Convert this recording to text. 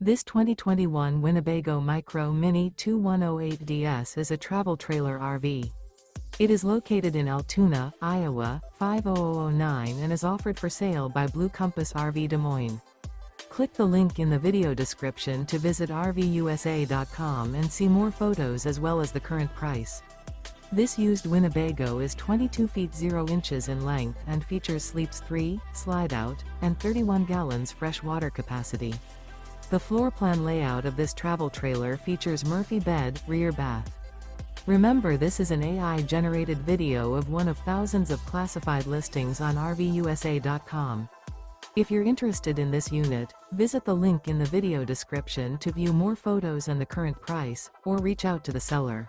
This 2021 Winnebago Micro Minnie 2108DS is a travel trailer RV. It is located in Altoona, Iowa, 50009 and is offered for sale by Blue Compass RV Des Moines. Click the link in the video description to visit RVUSA.com and see more photos as well as the current price. This used Winnebago is 22 feet 0 inches in length and features sleeps 3, Slideout, and 31 gallons fresh water capacity. The floor plan layout of this travel trailer features Murphy bed, rear bath. Remember, this is an AI-generated video of one of thousands of classified listings on RVUSA.com. If you're interested in this unit, visit the link in the video description to view more photos and the current price, or reach out to the seller.